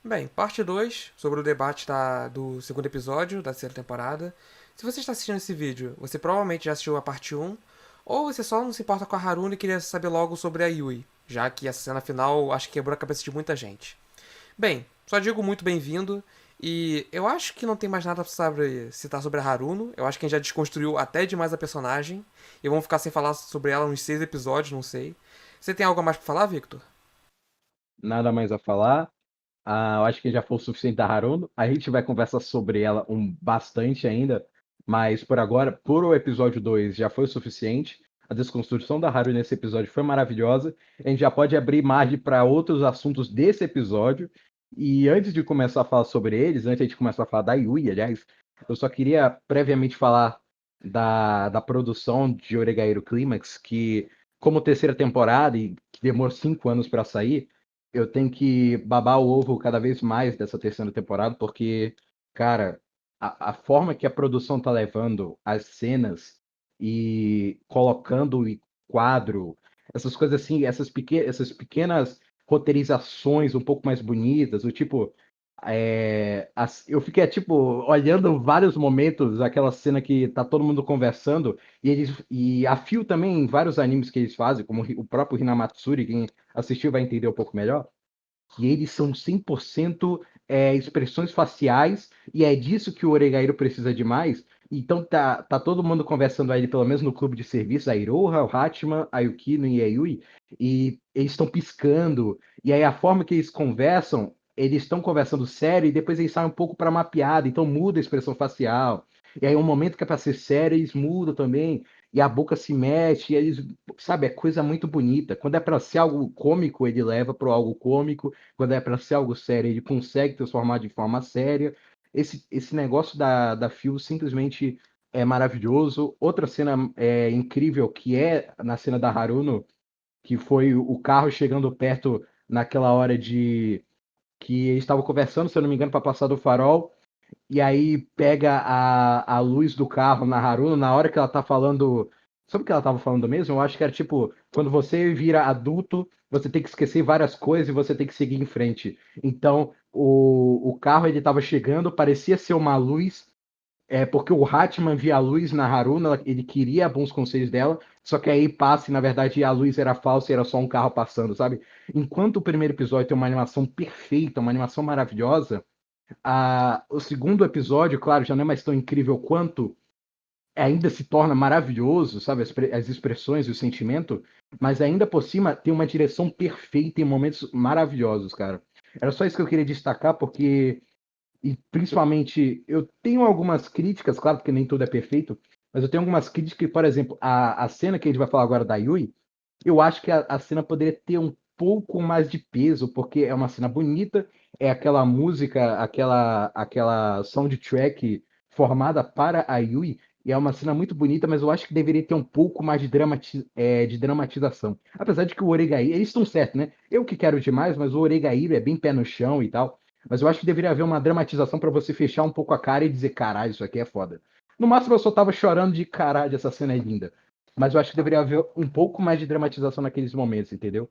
Bem, parte 2 sobre o debate do segundo episódio da terceira temporada. Se você está assistindo esse vídeo, você provavelmente já assistiu a parte um, ou você só não se importa com a Haruna e queria saber logo sobre a Yui, já que essa cena final acho que quebrou a cabeça de muita gente. Bem, só digo muito bem-vindo, e eu acho que não tem mais nada sobre citar sobre a Haruno. Eu acho que a gente já desconstruiu até demais a personagem, e vamos ficar sem falar sobre ela uns 6 episódios, não sei. Você tem algo a mais pra falar, Victor? Nada mais a falar. Eu acho que já foi o suficiente da Haruno. A gente vai conversar sobre ela bastante ainda, mas por agora, por o episódio 2 já foi o suficiente. A desconstrução da Haruno nesse episódio foi maravilhosa. A gente já pode abrir margem para outros assuntos desse episódio. E antes de começar a falar sobre eles, antes de começar a falar da Yui, aliás, eu só queria previamente falar da produção de Oregairo Climax, que, como terceira temporada e que demorou 5 anos para sair, eu tenho que babar o ovo cada vez mais dessa terceira temporada, porque, cara, a forma que a produção tá levando as cenas e colocando em quadro, essas coisas assim, essas pequenas roteirizações um pouco mais bonitas, o tipo. Eu fiquei, tipo, olhando vários momentos, aquela cena que tá todo mundo conversando, e a Fio também, em vários animes que eles fazem, como o próprio Hinamatsuri, quem assistiu vai entender um pouco melhor, que eles são 100% expressões faciais, e é disso que o Oregairo precisa de mais. Então tá todo mundo conversando aí, pelo menos no clube de serviço, a Iroha, o Hachiman, a Yukino e a Yui, e eles estão piscando, e aí a forma que eles conversam, eles estão conversando sério, e depois eles saem um pouco para uma piada, então muda a expressão facial. E aí um momento que é para ser sério, eles mudam também, e a boca se mexe, e eles, sabe, é coisa muito bonita. Quando é para ser algo cômico, ele leva para algo cômico. Quando é para ser algo sério, ele consegue transformar de forma séria. Esse negócio da Phil simplesmente é maravilhoso. Outra cena incrível que é na cena da Haruno, que foi o carro chegando perto naquela hora de que eles estavam conversando, se eu não me engano, para passar do farol, e aí pega a luz do carro na Haruno na hora que ela tá falando. Sabe o que ela tava falando mesmo? Eu acho que era tipo, quando você vira adulto, você tem que esquecer várias coisas e você tem que seguir em frente. Então, o carro ele tava chegando, parecia ser uma luz, porque o Hatman via a luz na Haruna, ele queria bons conselhos dela, só que aí passa e na verdade a luz era falsa e era só um carro passando, sabe? Enquanto o primeiro episódio tem uma animação perfeita, uma animação maravilhosa, o segundo episódio, claro, já não é mais tão incrível quanto, ainda se torna maravilhoso, sabe? As expressões e o sentimento, mas ainda por cima tem uma direção perfeita em momentos maravilhosos, cara. Era só isso que eu queria destacar, porque, e principalmente, eu tenho algumas críticas, claro, porque nem tudo é perfeito, mas eu tenho algumas críticas que, por exemplo, a cena que a gente vai falar agora da Yui, eu acho que a cena poderia ter um pouco mais de peso, porque é uma cena bonita, é aquela música, aquela soundtrack formada para a Yui, e é uma cena muito bonita, mas eu acho que deveria ter um pouco mais de dramatização. Apesar de que o Oregairo, eles estão certos, né? Eu que quero demais, mas o Oregairo é bem pé no chão e tal. Mas eu acho que deveria haver uma dramatização para você fechar um pouco a cara e dizer, caralho, isso aqui é foda. No máximo eu só tava chorando de caralho, essa cena é linda. Mas eu acho que deveria haver um pouco mais de dramatização naqueles momentos, entendeu?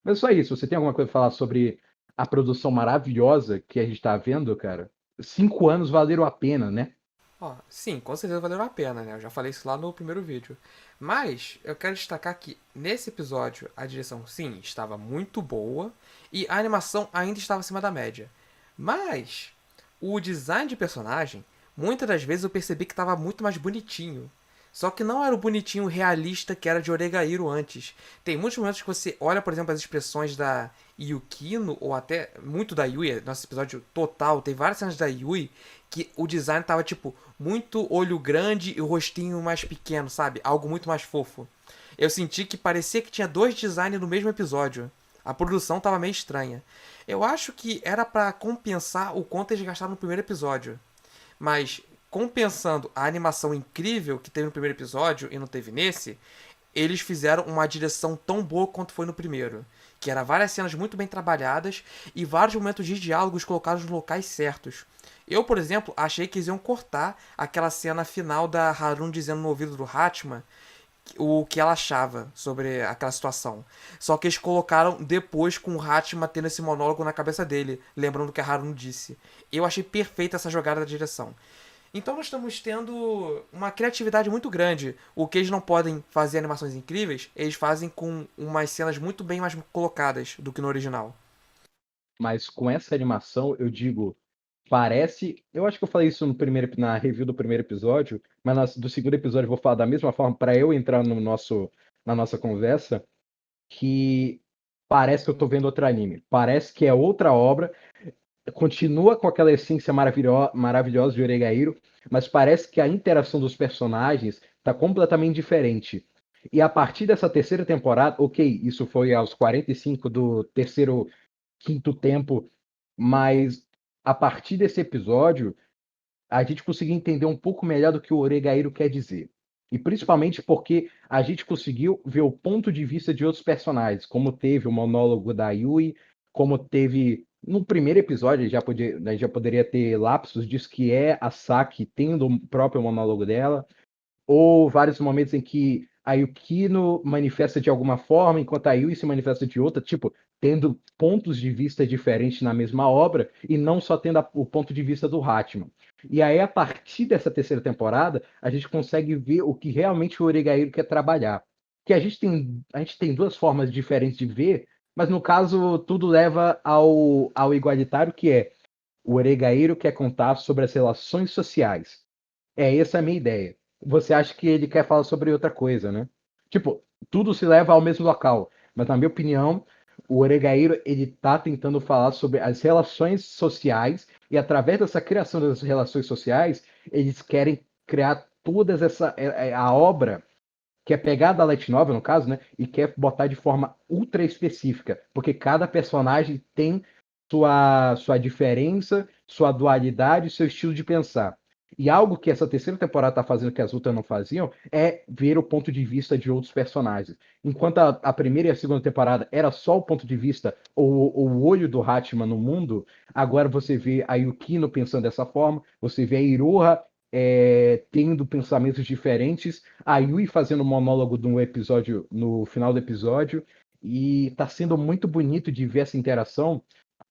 Mas só isso. Você tem alguma coisa a falar sobre a produção maravilhosa que a gente tá vendo, cara? 5 anos valeram a pena, né? Ó, sim, com certeza valeu a pena, né? Eu já falei isso lá no primeiro vídeo. Mas eu quero destacar que nesse episódio a direção, sim, estava muito boa e a animação ainda estava acima da média. Mas o design de personagem, muitas das vezes eu percebi que estava muito mais bonitinho. Só que não era o bonitinho realista que era de Oregairo antes. Tem muitos momentos que você olha, por exemplo, as expressões da Yukino, ou até muito da Yui, nosso episódio total, tem várias cenas da Yui que o design tava, tipo, muito olho grande e o rostinho mais pequeno, sabe? Algo muito mais fofo. Eu senti que parecia que tinha dois designs no mesmo episódio. A produção tava meio estranha. Eu acho que era para compensar o quanto eles gastaram no primeiro episódio. Mas compensando a animação incrível que teve no primeiro episódio e não teve nesse, eles fizeram uma direção tão boa quanto foi no primeiro. Que era várias cenas muito bem trabalhadas e vários momentos de diálogos colocados nos locais certos. Eu, por exemplo, achei que eles iam cortar aquela cena final da Harun dizendo no ouvido do Hatman o que ela achava sobre aquela situação. Só que eles colocaram depois com o Hatma tendo esse monólogo na cabeça dele, lembrando o que a Haruno disse. Eu achei perfeita essa jogada da direção. Então nós estamos tendo uma criatividade muito grande. O que eles não podem fazer animações incríveis, eles fazem com umas cenas muito bem mais colocadas do que no original. Mas com essa animação, eu digo, parece. Eu acho que eu falei isso na review do primeiro episódio, mas do segundo episódio eu vou falar da mesma forma para eu entrar na nossa conversa, que parece que eu tô vendo outro anime. Parece que é outra obra. Continua com aquela essência maravilhosa de Oregairo, mas parece que a interação dos personagens está completamente diferente. E a partir dessa terceira temporada, ok, isso foi aos 45 do terceiro, quinto tempo, mas a partir desse episódio, a gente conseguiu entender um pouco melhor do que o Oregairo quer dizer. E principalmente porque a gente conseguiu ver o ponto de vista de outros personagens, como teve o monólogo da Yui, como teve no primeiro episódio, a gente já poderia ter lapsos disso que é a Saki tendo o próprio monólogo dela, ou vários momentos em que a Yukino manifesta de alguma forma, enquanto a Yui se manifesta de outra, tipo, tendo pontos de vista diferentes na mesma obra, e não só tendo o ponto de vista do Hatman. E aí, a partir dessa terceira temporada, a gente consegue ver o que realmente o Oregairo quer trabalhar. Que a gente tem duas formas diferentes de ver, mas no caso, tudo leva ao igualitário, que é o Oregairo quer contar sobre as relações sociais. Essa a minha ideia. Você acha que ele quer falar sobre outra coisa, né? Tipo, tudo se leva ao mesmo local. Mas, na minha opinião, o Oregairo, ele tá tentando falar sobre as relações sociais e, através dessa criação das relações sociais, eles querem criar todas a obra que é pegar da light novel, no caso, né? E quer botar de forma ultra específica. Porque cada personagem tem sua diferença, sua dualidade, seu estilo de pensar. E algo que essa terceira temporada está fazendo que as outras não faziam é ver o ponto de vista de outros personagens. Enquanto a primeira e a segunda temporada era só o ponto de vista, o olho do Hatman no mundo, agora você vê a Yukino pensando dessa forma, você vê a Iroha tendo pensamentos diferentes, a Yui fazendo monólogo no episódio, no final do episódio, e tá sendo muito bonito de ver essa interação.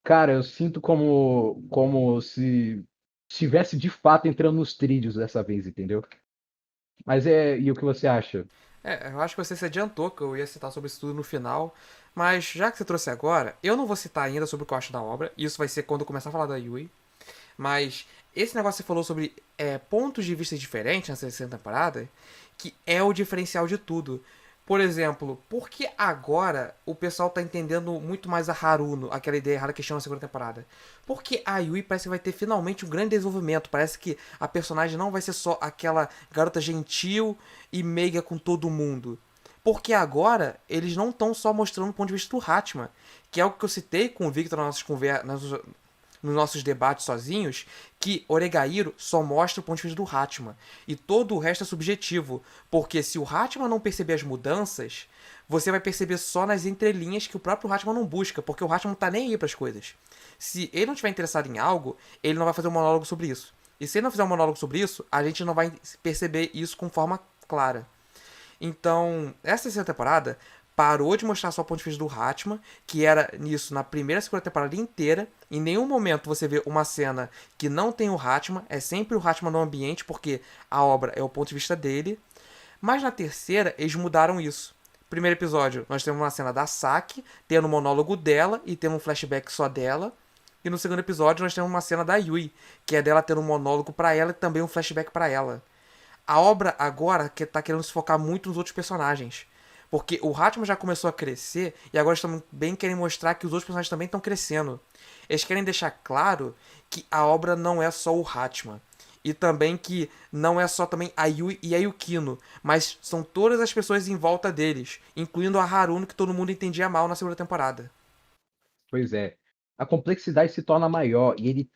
Cara, eu sinto como se estivesse de fato entrando nos trilhos dessa vez, entendeu? Mas e o que você acha? Eu acho que você se adiantou que eu ia citar sobre isso tudo no final. Mas já que você trouxe agora, eu não vou citar ainda sobre o que eu acho da obra. Isso vai ser quando eu começar a falar da Yui. Mas esse negócio que você falou sobre pontos de vista diferentes nessa terceira temporada, que é o diferencial de tudo. Por exemplo, por que agora o pessoal tá entendendo muito mais a Haruno, aquela ideia errada que chama na segunda temporada? Porque a Yui parece que vai ter finalmente um grande desenvolvimento. Parece que a personagem não vai ser só aquela garota gentil e meiga com todo mundo. Porque agora eles não estão só mostrando o ponto de vista do Hatman, que é algo que eu citei com o Victor nos nossos debates sozinhos, que Oregairo só mostra o ponto de vista do Hatman. E todo o resto é subjetivo. Porque se o Hatman não perceber as mudanças, você vai perceber só nas entrelinhas que o próprio Hatman não busca, porque o Hatman não tá nem aí pras coisas. Se ele não estiver interessado em algo, ele não vai fazer um monólogo sobre isso. E se ele não fizer um monólogo sobre isso, a gente não vai perceber isso com forma clara. Então, essa terceira temporada parou de mostrar só o ponto de vista do Hatman, que era nisso na primeira e segunda temporada inteira. Em nenhum momento você vê uma cena que não tem o Hatman, é sempre o Hatman no ambiente, porque a obra é o ponto de vista dele. Mas na terceira, eles mudaram isso. Primeiro episódio, nós temos uma cena da Saki, tendo um monólogo dela e tendo um flashback só dela. E no segundo episódio, nós temos uma cena da Yui, que é dela tendo um monólogo pra ela e também um flashback pra ela. A obra agora tá querendo se focar muito nos outros personagens. Porque o Hatman já começou a crescer e agora estão bem querendo mostrar que os outros personagens também estão crescendo. Eles querem deixar claro que a obra não é só o Hatman. E também que não é só também a Yui e a Yukino, mas são todas as pessoas em volta deles, incluindo a Haruno, que todo mundo entendia mal na segunda temporada. Pois é. A complexidade se torna maior e ele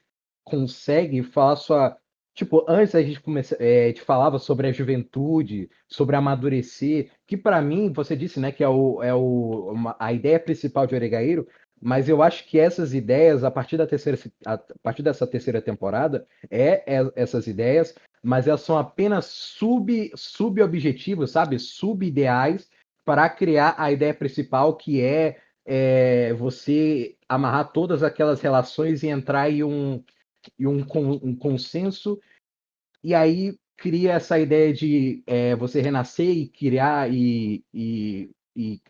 consegue falar sua. Tipo, antes a gente falava sobre a juventude, sobre amadurecer, que para mim, você disse, né, que a ideia principal de Oregairo, mas eu acho que essas ideias, a partir dessa terceira temporada, essas ideias, mas elas são apenas sub-objetivos, sabe? Sub-ideais para criar a ideia principal, que é você amarrar todas aquelas relações e entrar um consenso, e aí cria essa ideia de você renascer e criar e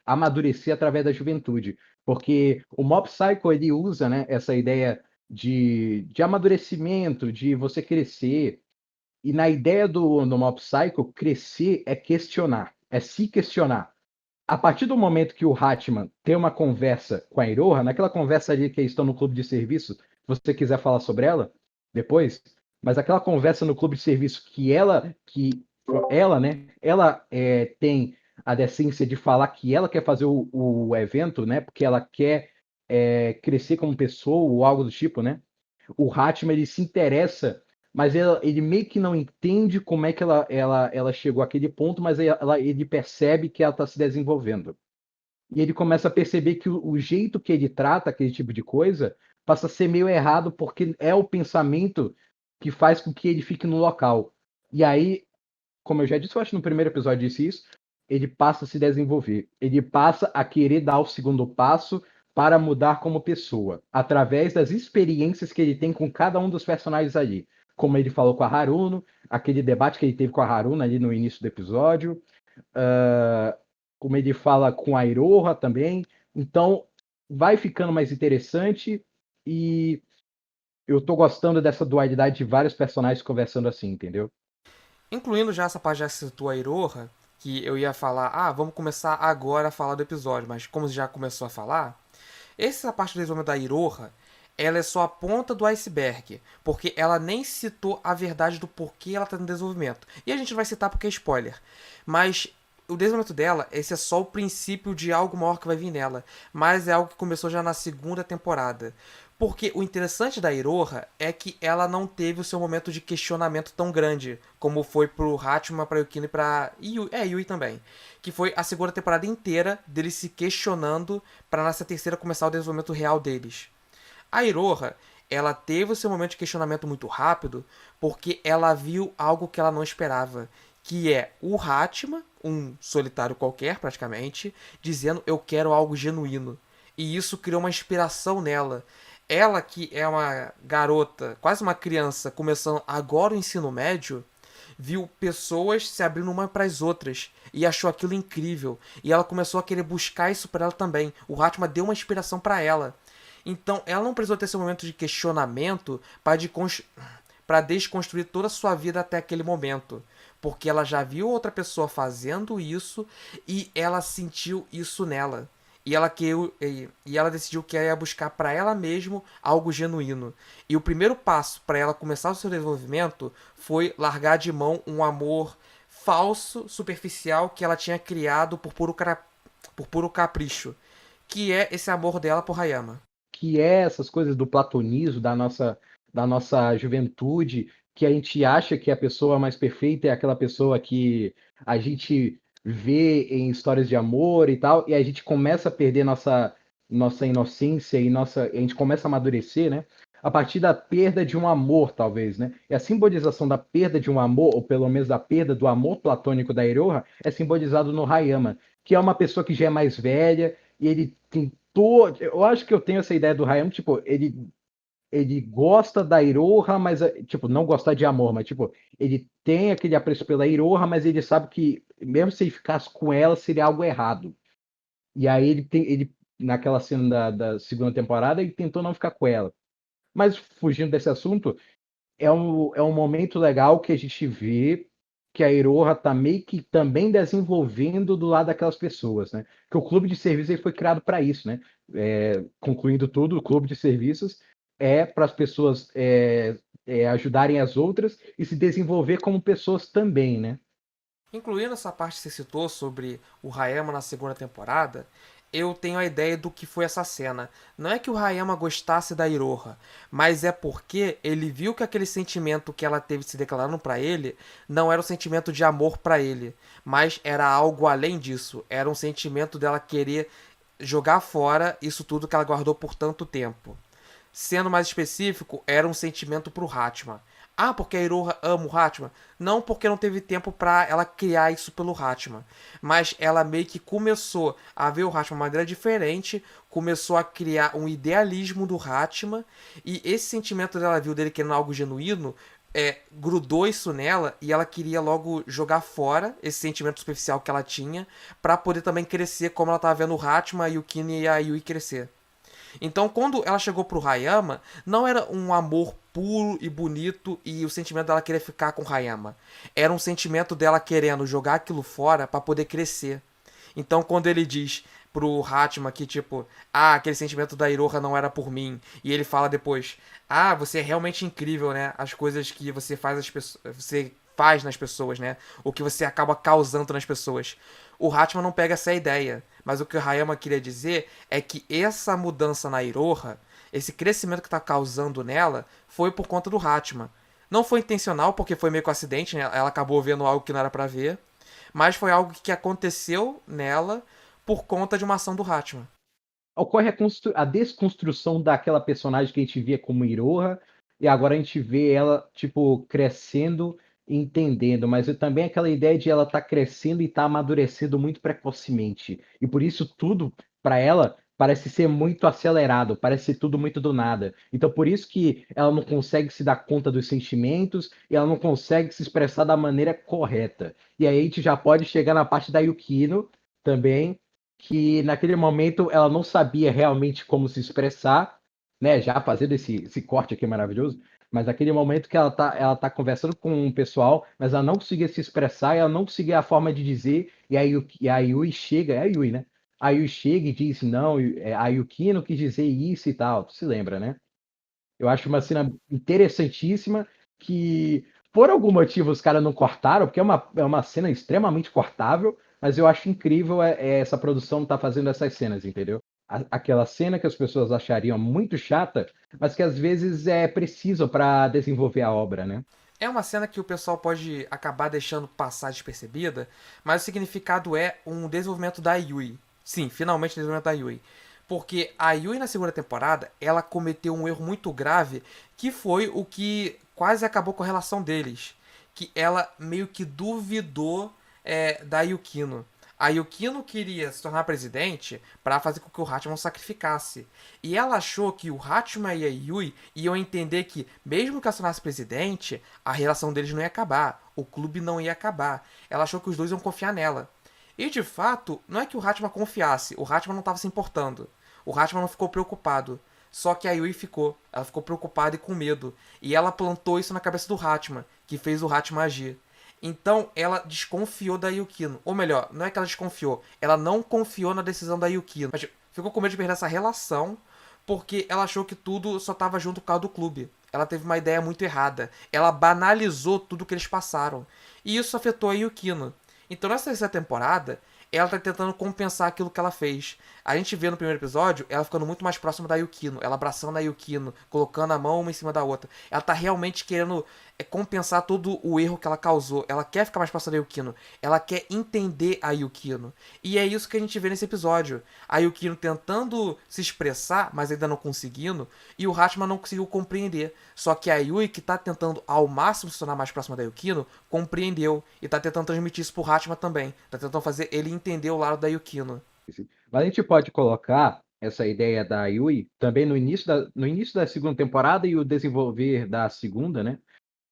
amadurecer através da juventude. Porque o Mob Psycho ele usa, né, essa ideia de amadurecimento, de você crescer. E na ideia do Mob Psycho, crescer é questionar, é se questionar. A partir do momento que o Hatman tem uma conversa com a Iroha, naquela conversa ali que eles estão no clube de serviço, se você quiser falar sobre ela depois, mas aquela conversa no clube de serviço que ela, né, ela tem a decência de falar que ela quer fazer o evento, né, porque ela quer crescer como pessoa ou algo do tipo, né? O Hatman ele se interessa, mas ele meio que não entende como é que ela chegou àquele ponto, mas ele percebe que ela está se desenvolvendo. E ele começa a perceber que o jeito que ele trata aquele tipo de coisa passa a ser meio errado, porque é o pensamento que faz com que ele fique no local. E aí, como eu já disse, eu acho que no primeiro episódio disse isso, ele passa a se desenvolver. Ele passa a querer dar o segundo passo para mudar como pessoa, através das experiências que ele tem com cada um dos personagens ali. Como ele falou com a Haruno, aquele debate que ele teve com a Haruno ali no início do episódio, como ele fala com a Iroha também. Então, vai ficando mais interessante e eu tô gostando dessa dualidade de vários personagens conversando assim, entendeu? Incluindo já essa parte já que citou a Iroha, que eu ia falar, vamos começar agora a falar do episódio, mas como já começou a falar, essa parte do desenvolvimento da Iroha, ela é só a ponta do iceberg, porque ela nem citou a verdade do porquê ela está no desenvolvimento. E a gente vai citar porque é spoiler. Mas o desenvolvimento dela, esse é só o princípio de algo maior que vai vir nela. Mas é algo que começou já na segunda temporada. Porque o interessante da Iroha é que ela não teve o seu momento de questionamento tão grande, como foi pro Hatman, pra Yukino e pra Yui também. Que foi a segunda temporada inteira deles se questionando para nessa terceira começar o desenvolvimento real deles. A Iroha, ela teve o seu momento de questionamento muito rápido, porque ela viu algo que ela não esperava, que é o Hatman, um solitário qualquer praticamente, dizendo eu quero algo genuíno. E isso criou uma inspiração nela. Ela que é uma garota, quase uma criança, começando agora o ensino médio, viu pessoas se abrindo uma para as outras e achou aquilo incrível. E ela começou a querer buscar isso para ela também. O Hatman deu uma inspiração para ela. Então, ela não precisou ter esse momento de questionamento para desconstruir toda a sua vida até aquele momento. Porque ela já viu outra pessoa fazendo isso e ela sentiu isso nela. E ela decidiu que ia buscar para ela mesma algo genuíno. E o primeiro passo para ela começar o seu desenvolvimento foi largar de mão um amor falso, superficial que ela tinha criado por puro capricho, que é esse amor dela por Hayama. Que é essas coisas do platonismo, da nossa juventude, que a gente acha que a pessoa mais perfeita é aquela pessoa que a gente vê em histórias de amor e tal, e a gente começa a perder nossa inocência e a gente começa a amadurecer, né? A partir da perda de um amor, talvez, né? E a simbolização da perda de um amor, ou pelo menos da perda do amor platônico da Iroha, é simbolizado no Hayama, que é uma pessoa que já é mais velha, e ele tem eu acho que eu tenho essa ideia do Hayama, tipo, ele gosta da Iroha, mas, tipo, não gostar de amor, mas, tipo, ele tem aquele apreço pela Iroha, mas ele sabe que, mesmo se ele ficasse com ela, seria algo errado. E aí naquela cena da segunda temporada, ele tentou não ficar com ela. Mas, fugindo desse assunto, é um momento legal que a gente vê que a Iroha tá meio que também desenvolvendo do lado daquelas pessoas, né? Que o clube de serviços ele foi criado para isso, né? Concluindo tudo, o clube de serviços é para as pessoas ajudarem as outras e se desenvolver como pessoas também, né? Incluindo essa parte que você citou sobre o Hayama na segunda temporada, eu tenho a ideia do que foi essa cena. Não é que o Hayama gostasse da Iroha, mas é porque ele viu que aquele sentimento que ela teve se declarando pra ele não era um sentimento de amor pra ele, mas era algo além disso. Era um sentimento dela querer jogar fora isso tudo que ela guardou por tanto tempo. Sendo mais específico, era um sentimento pro Hatman. Ah, porque a Iroha ama o Hatman? Não, porque não teve tempo pra ela criar isso pelo Hatman. Mas ela meio que começou a ver o Hatman de uma maneira diferente, começou a criar um idealismo do Hatman, e esse sentimento dela viu dele querendo algo genuíno, grudou isso nela e ela queria logo jogar fora esse sentimento superficial que ela tinha pra poder também crescer como ela tava vendo o Hatman e o Kini e a Yui crescer. Então, quando ela chegou pro Hayama, não era um amor puro e bonito e o sentimento dela querer ficar com o Hayama. Era um sentimento dela querendo jogar aquilo fora para poder crescer. Então, quando ele diz pro Hatma que, tipo, aquele sentimento da Iroha não era por mim, e ele fala depois, você é realmente incrível, né? As coisas que você faz você faz nas pessoas, né? O que você acaba causando nas pessoas. O Hatman não pega essa ideia, mas o que o Hayama queria dizer é que essa mudança na Iroha, esse crescimento que tá causando nela, foi por conta do Hatman. Não foi intencional, porque foi meio que um acidente, né? Ela acabou vendo algo que não era pra ver, mas foi algo que aconteceu nela por conta de uma ação do Hatman. Ocorre a desconstrução daquela personagem que a gente via como Iroha, e agora a gente vê ela, tipo, crescendo e entendendo, mas também aquela ideia de ela estar crescendo e estar amadurecendo muito precocemente. E por isso tudo, para ela, parece ser muito acelerado, parece ser tudo muito do nada. Então por isso que ela não consegue se dar conta dos sentimentos e ela não consegue se expressar da maneira correta. E aí a gente já pode chegar na parte da Yukino também, que naquele momento ela não sabia realmente como se expressar, né? Já fazendo esse corte aqui maravilhoso, mas naquele momento que ela tá conversando com o pessoal, mas ela não conseguia se expressar, ela não conseguia a forma de dizer, e a Yui chega, é a Yui, né? A Yui chega e diz, não, a Yukino quis dizer isso e tal, tu se lembra, né? Eu acho uma cena interessantíssima que, por algum motivo, os caras não cortaram, porque é uma cena extremamente cortável, mas eu acho incrível essa produção tá fazendo essas cenas, entendeu? Aquela cena que as pessoas achariam muito chata, mas que às vezes é preciso para desenvolver a obra, né? É uma cena que o pessoal pode acabar deixando passar despercebida, mas o significado é um desenvolvimento da Yui. Sim, finalmente o desenvolvimento da Yui. Porque a Yui na segunda temporada, ela cometeu um erro muito grave, que foi o que quase acabou com a relação deles. Que ela meio que duvidou da Yukino. A Yukino queria se tornar presidente para fazer com que o Hatman sacrificasse. E ela achou que o Hatman e a Yui iam entender que, mesmo que ela se tornasse presidente, a relação deles não ia acabar. O clube não ia acabar. Ela achou que os dois iam confiar nela. E de fato, não é que o Hatman confiasse, o Hatman não estava se importando. O Hatman não ficou preocupado. Só que a Yui ficou. Ela ficou preocupada e com medo. E ela plantou isso na cabeça do Hatman, que fez o Hatman agir. Então ela desconfiou da Yukino. Ou melhor, não é que ela desconfiou, ela não confiou na decisão da Yukino. Mas ficou com medo de perder essa relação, porque ela achou que tudo só estava junto por causa do clube. Ela teve uma ideia muito errada. Ela banalizou tudo que eles passaram. E isso afetou a Yukino. Então nessa terceira temporada, ela tá tentando compensar aquilo que ela fez. A gente vê no primeiro episódio ela ficando muito mais próxima da Yukino, ela abraçando a Yukino, colocando a mão uma em cima da outra. Ela tá realmente querendo compensar todo o erro que ela causou. Ela quer ficar mais próxima da Yukino. Ela quer entender a Yukino. E é isso que a gente vê nesse episódio. A Yukino tentando se expressar, mas ainda não conseguindo, e o Hatman não conseguiu compreender. Só que a Yui, que tá tentando ao máximo se tornar mais próxima da Yukino, compreendeu. E tá tentando transmitir isso pro Hatman também. Tá tentando fazer ele entender o lado da Yukino. Mas a gente pode colocar essa ideia da Yui também no início da segunda temporada e o desenvolver da segunda, né?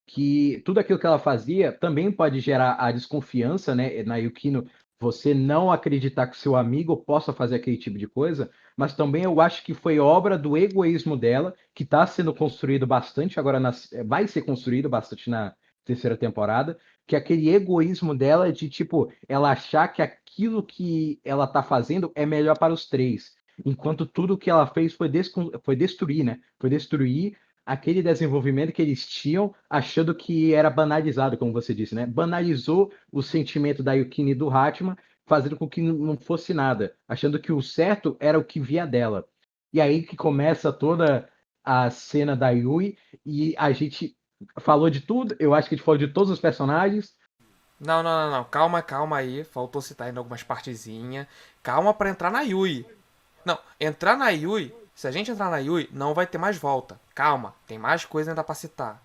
Que tudo aquilo que ela fazia também pode gerar a desconfiança, né, na Yukino, você não acreditar que seu amigo possa fazer aquele tipo de coisa, mas também eu acho que foi obra do egoísmo dela, que está sendo construído bastante agora, vai ser construído bastante na terceira temporada, que é aquele egoísmo dela de, tipo, ela achar que aquilo que ela está fazendo é melhor para os três, enquanto tudo que ela fez foi destruir, né? Foi destruir aquele desenvolvimento que eles tinham, achando que era banalizado, como você disse, né? Banalizou o sentimento da Yukino e do Hatman, fazendo com que não fosse nada, achando que o certo era o que via dela. E aí que começa toda a cena da Yui, e a gente falou de tudo, eu acho que a gente falou de todos os personagens. Não, não, não, não. Calma, calma aí. Faltou citar ainda algumas partezinhas. Calma pra entrar na Yui. Não, entrar na Yui. Se a gente entrar na Yui, não vai ter mais volta. Calma, tem mais coisa ainda pra citar.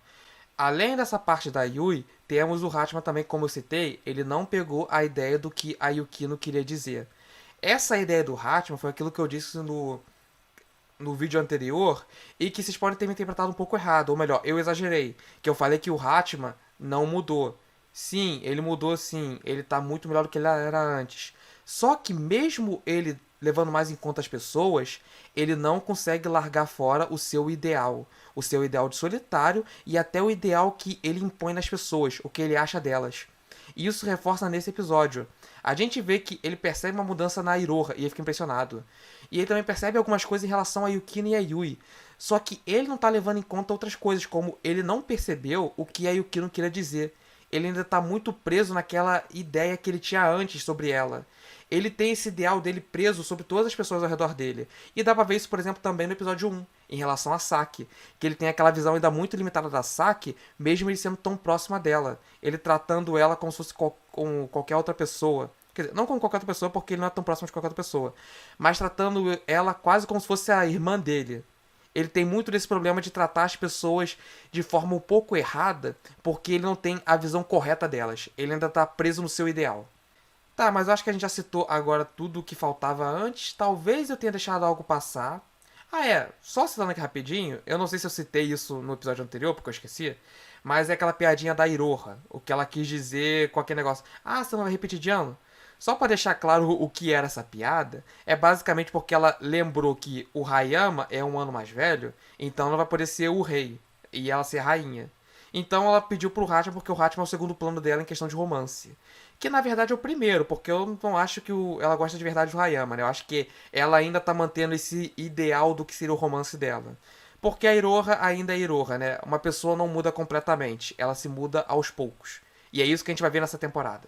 Além dessa parte da Yui, temos o Hatman também, como eu citei, ele não pegou a ideia do que a Yukino queria dizer. Essa ideia do Hatman foi aquilo que eu disse no vídeo anterior e que vocês podem ter me interpretado um pouco errado, ou melhor, eu exagerei, que eu falei que o Hatman não mudou. Sim, ele mudou sim, ele tá muito melhor do que ele era antes. Só que mesmo ele levando mais em conta as pessoas, ele não consegue largar fora o seu ideal de solitário e até o ideal que ele impõe nas pessoas, o que ele acha delas. E isso reforça nesse episódio. A gente vê que ele percebe uma mudança na Iroha e ele fica impressionado. E ele também percebe algumas coisas em relação a Yukino e a Yui. Só que ele não tá levando em conta outras coisas, como ele não percebeu o que a Yukino queria dizer. Ele ainda tá muito preso naquela ideia que ele tinha antes sobre ela. Ele tem esse ideal dele preso sobre todas as pessoas ao redor dele. E dá pra ver isso, por exemplo, também no episódio 1, em relação a Saki. Que ele tem aquela visão ainda muito limitada da Saki, mesmo ele sendo tão próxima dela. Ele tratando ela como se fosse com qualquer outra pessoa. Quer dizer, não como qualquer outra pessoa, porque ele não é tão próximo de qualquer outra pessoa. Mas tratando ela quase como se fosse a irmã dele. Ele tem muito desse problema de tratar as pessoas de forma um pouco errada, porque ele não tem a visão correta delas. Ele ainda tá preso no seu ideal. Tá, mas eu acho que a gente já citou agora tudo o que faltava antes. Talvez eu tenha deixado algo passar. Ah, só citando aqui rapidinho, eu não sei se eu citei isso no episódio anterior, porque eu esqueci, mas é aquela piadinha da Iroha, o que ela quis dizer com aquele negócio. Ah, você não vai repetir de ano? Só pra deixar claro o que era essa piada, é basicamente porque ela lembrou que o Hayama é um ano mais velho, então ela vai poder ser o rei, e ela ser rainha. Então ela pediu pro Hatman porque o Hatman é o segundo plano dela em questão de romance. Que na verdade é o primeiro, porque eu não acho que ela gosta de verdade do Hayama, né? Eu acho que ela ainda tá mantendo esse ideal do que seria o romance dela. Porque a Iroha ainda é Iroha, né? Uma pessoa não muda completamente, ela se muda aos poucos. E é isso que a gente vai ver nessa temporada.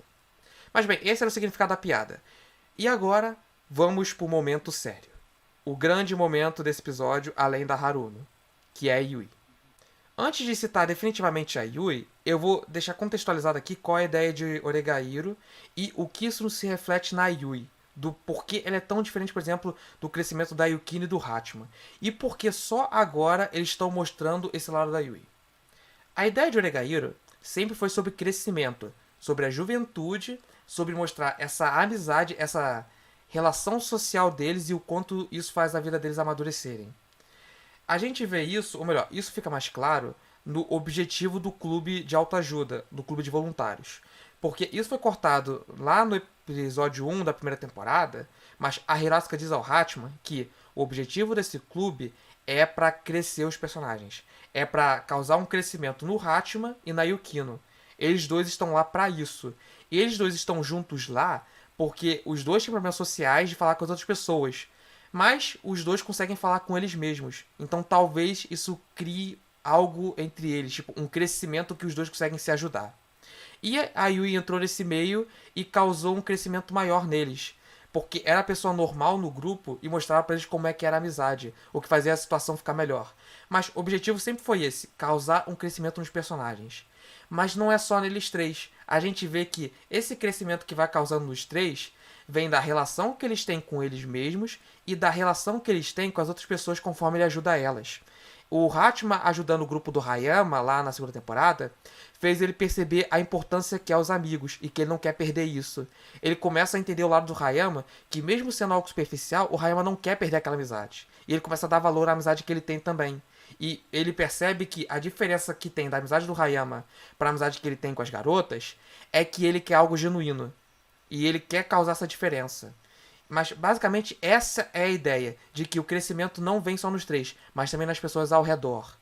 Mas bem, esse era o significado da piada. E agora, vamos pro momento sério. O grande momento desse episódio, além da Haruno, que é a Yui. Antes de citar definitivamente a Yui, eu vou deixar contextualizado aqui qual é a ideia de Oregairu e o que isso se reflete na Yui. Do porquê ela é tão diferente, por exemplo, do crescimento da Yukino e do Hatman. E porque só agora eles estão mostrando esse lado da Yui. A ideia de Oregairu sempre foi sobre crescimento, sobre a juventude, sobre mostrar essa amizade, essa relação social deles e o quanto isso faz a vida deles amadurecerem. A gente vê isso, ou melhor, isso fica mais claro no objetivo do clube de autoajuda, do clube de voluntários. Porque isso foi cortado lá no episódio 1 da primeira temporada, mas a Hiratsuka diz ao Hatman que o objetivo desse clube é para crescer os personagens. É para causar um crescimento no Hatman e na Yukino. Eles dois estão lá para isso. E eles dois estão juntos lá porque os dois têm problemas sociais de falar com as outras pessoas. Mas os dois conseguem falar com eles mesmos. Então talvez isso crie algo entre eles, tipo um crescimento que os dois conseguem se ajudar. E a Yui entrou nesse meio e causou um crescimento maior neles. Porque era a pessoa normal no grupo e mostrava pra eles como é que era a amizade, o que fazia a situação ficar melhor. Mas o objetivo sempre foi esse, causar um crescimento nos personagens. Mas não é só neles três. A gente vê que esse crescimento que vai causando nos três vem da relação que eles têm com eles mesmos e da relação que eles têm com as outras pessoas conforme ele ajuda elas. O Hatman ajudando o grupo do Hayama lá na segunda temporada fez ele perceber a importância que é os amigos e que ele não quer perder isso. Ele começa a entender o lado do Hayama que mesmo sendo algo superficial, o Hayama não quer perder aquela amizade. E ele começa a dar valor à amizade que ele tem também. E ele percebe que a diferença que tem da amizade do Hayama para a amizade que ele tem com as garotas é que ele quer algo genuíno. E ele quer causar essa diferença. Mas basicamente essa é a ideia, de que o crescimento não vem só nos três, mas também nas pessoas ao redor.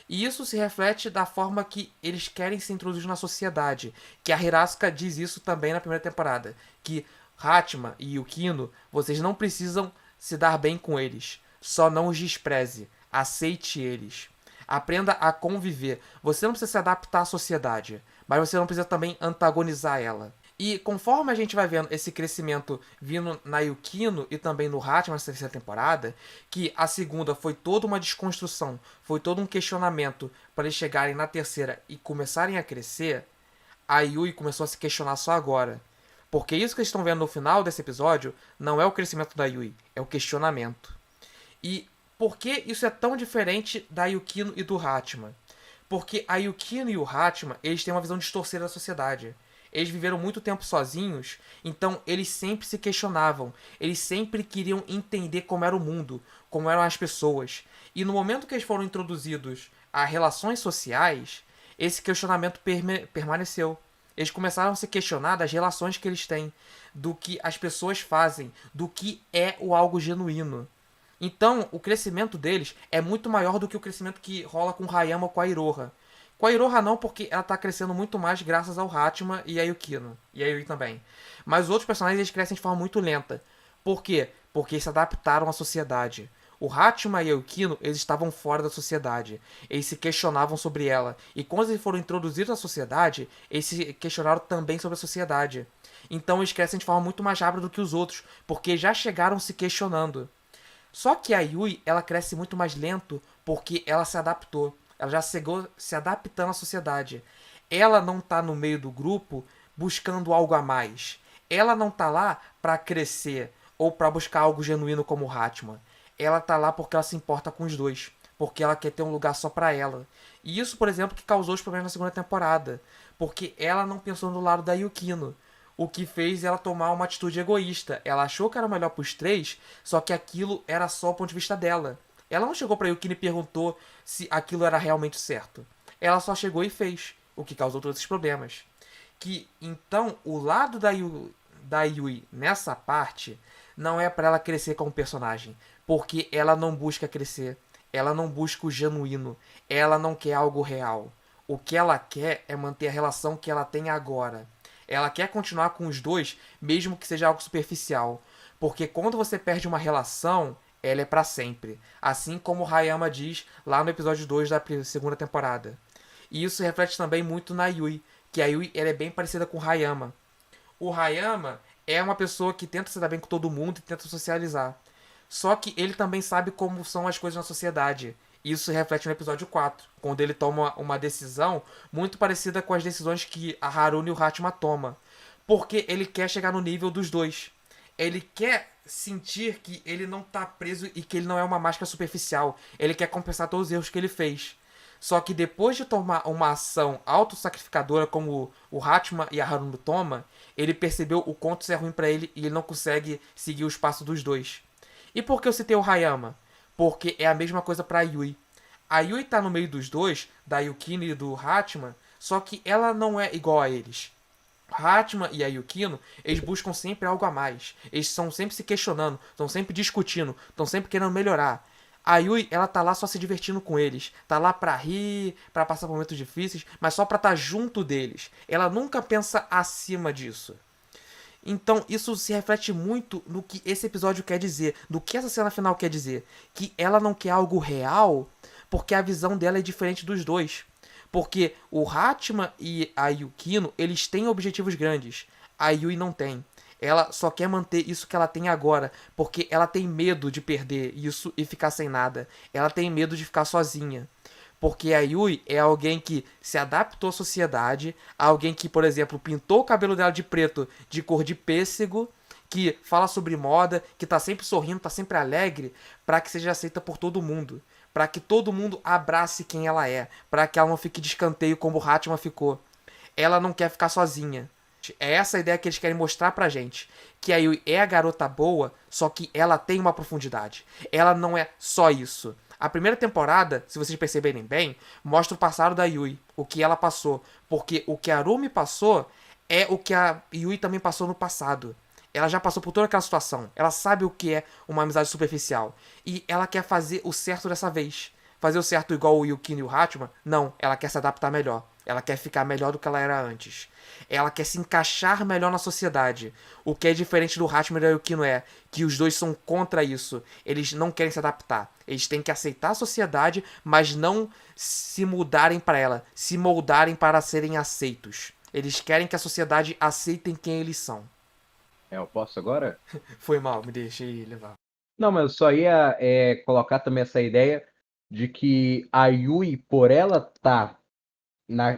E isso se reflete da forma que eles querem se introduzir na sociedade, que a Hiratsuka diz isso também na primeira temporada, que Hatman e Yukino, vocês não precisam se dar bem com eles, só não os despreze, aceite eles. Aprenda a conviver. Você não precisa se adaptar à sociedade, mas você não precisa também antagonizar ela. E conforme a gente vai vendo esse crescimento vindo na Yukino e também no Hatman nessa terceira temporada, que a segunda foi toda uma desconstrução, foi todo um questionamento para eles chegarem na terceira e começarem a crescer, a Yui começou a se questionar só agora. Porque isso que eles estão vendo no final desse episódio não é o crescimento da Yui, é o questionamento. E por que isso é tão diferente da Yukino e do Hatman? Porque a Yukino e o Hatma, eles têm uma visão distorcida da sociedade. Eles viveram muito tempo sozinhos, então eles sempre se questionavam. Eles sempre queriam entender como era o mundo, como eram as pessoas. E no momento que eles foram introduzidos a relações sociais, esse questionamento permaneceu. Eles começaram a se questionar das relações que eles têm, do que as pessoas fazem, do que é o algo genuíno. Então, o crescimento deles é muito maior do que o crescimento que rola com o Hayama ou com a Iroha. Com a Iroha não, porque ela tá crescendo muito mais graças ao Hatma e a Yukino. E a Yui também. Mas os outros personagens eles crescem de forma muito lenta. Por quê? Porque eles se adaptaram à sociedade. O Hatma e a Yukino, eles estavam fora da sociedade. Eles se questionavam sobre ela. E quando eles foram introduzidos à sociedade, eles se questionaram também sobre a sociedade. Então eles crescem de forma muito mais rápida do que os outros, porque já chegaram se questionando. Só que a Yui, ela cresce muito mais lento porque ela se adaptou. Ela já chegou se adaptando à sociedade. Ela não tá no meio do grupo buscando algo a mais. Ela não tá lá para crescer ou para buscar algo genuíno como o Hatman. Ela tá lá porque ela se importa com os dois, porque ela quer ter um lugar só para ela. E isso, por exemplo, que causou os problemas na segunda temporada, porque ela não pensou no lado da Yukino, o que fez ela tomar uma atitude egoísta. Ela achou que era o melhor pros três, só que aquilo era só o ponto de vista dela. Ela não chegou pra Yukino e perguntou se aquilo era realmente certo. Ela só chegou e fez, o que causou todos esses problemas. Que então o lado da Yui nessa parte não é para ela crescer como personagem, porque ela não busca crescer, ela não busca o genuíno, ela não quer algo real. O que ela quer é manter a relação que ela tem agora. Ela quer continuar com os dois, mesmo que seja algo superficial. Porque quando você perde uma relação, ela é para sempre. Assim como o Hayama diz lá no episódio 2 da segunda temporada. E isso reflete também muito na Yui, que a Yui ela é bem parecida com o Hayama. O Hayama é uma pessoa que tenta se dar bem com todo mundo e tenta socializar. Só que ele também sabe como são as coisas na sociedade. Isso se reflete no episódio 4, quando ele toma uma decisão muito parecida com as decisões que a Haruna e o Hatma tomam. Porque ele quer chegar no nível dos dois. Ele quer sentir que ele não tá preso e que ele não é uma máscara superficial. Ele quer compensar todos os erros que ele fez. Só que depois de tomar uma ação autossacrificadora como o Hatma e a Haruna toma, ele percebeu o quanto isso é ruim pra ele e ele não consegue seguir os passos dos dois. E por que eu citei o Hayama? Porque é a mesma coisa pra Yui. A Yui tá no meio dos dois, da Yukino e do Hatman, só que ela não é igual a eles. Hatman e a Yukino, eles buscam sempre algo a mais. Eles estão sempre se questionando, estão sempre discutindo, estão sempre querendo melhorar. A Yui, ela tá lá só se divertindo com eles. Tá lá pra rir, pra passar por momentos difíceis, mas só pra estar junto deles. Ela nunca pensa acima disso. Então, isso se reflete muito no que esse episódio quer dizer, do que essa cena final quer dizer. Que ela não quer algo real, porque a visão dela é diferente dos dois. Porque o Hatman e a Yukino, eles têm objetivos grandes. A Yui não tem. Ela só quer manter isso que ela tem agora, porque ela tem medo de perder isso e ficar sem nada. Ela tem medo de ficar sozinha. Porque a Yui é alguém que se adaptou à sociedade, alguém que, por exemplo, pintou o cabelo dela de preto de cor de pêssego, que fala sobre moda, que tá sempre sorrindo, tá sempre alegre, para que seja aceita por todo mundo. Para que todo mundo abrace quem ela é, para que ela não fique de escanteio como o Hatman ficou. Ela não quer ficar sozinha. É essa a ideia que eles querem mostrar pra gente. Que a Yui é a garota boa, só que ela tem uma profundidade. Ela não é só isso. A primeira temporada, se vocês perceberem bem, mostra o passado da Yui, o que ela passou. Porque o que a Arumi passou é o que a Yui também passou no passado. Ela já passou por toda aquela situação. Ela sabe o que é uma amizade superficial. E ela quer fazer o certo dessa vez. Fazer o certo igual o Yukino e o Hatman? Não, ela quer se adaptar melhor. Ela quer ficar melhor do que ela era antes. Ela quer se encaixar melhor na sociedade. O que é diferente do Hatman e da Yukino é que os dois são contra isso. Eles não querem se adaptar. Eles têm que aceitar a sociedade, mas não se mudarem para ela. Se moldarem para serem aceitos. Eles querem que a sociedade aceitem quem eles são. Eu posso agora? Foi mal, me deixei levar. Não, mas eu só ia colocar também essa ideia de que a Yui, por ela estar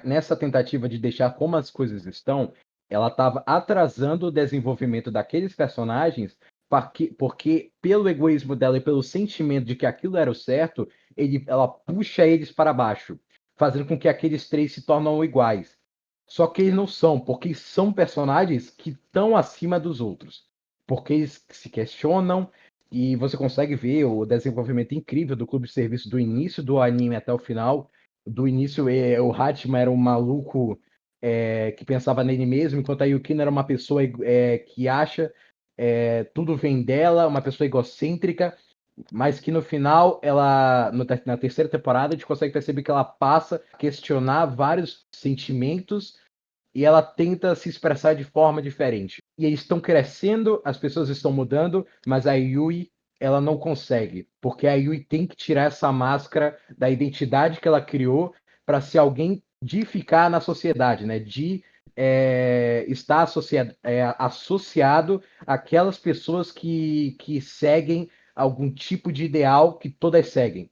nessa tentativa de deixar como as coisas estão, ela estava atrasando o desenvolvimento daqueles personagens porque pelo egoísmo dela e pelo sentimento de que aquilo era o certo, ela puxa eles para baixo. fazendo com que aqueles três se tornam iguais. Só que eles não são, porque são personagens que estão acima dos outros. Porque eles se questionam e você consegue ver o desenvolvimento incrível do clube de serviço do início do anime até o final. Do início, o Hatima era um maluco que pensava nele mesmo, enquanto a Yukino era uma pessoa que acha tudo vem dela, uma pessoa egocêntrica, mas que no final, na terceira temporada, a gente consegue perceber que ela passa a questionar vários sentimentos e ela tenta se expressar de forma diferente. E eles estão crescendo, as pessoas estão mudando, mas a Yui, ela não consegue, porque a Yui tem que tirar essa máscara da identidade que ela criou para ser alguém de ficar na sociedade, né? De estar associado àquelas pessoas que seguem algum tipo de ideal que todas seguem.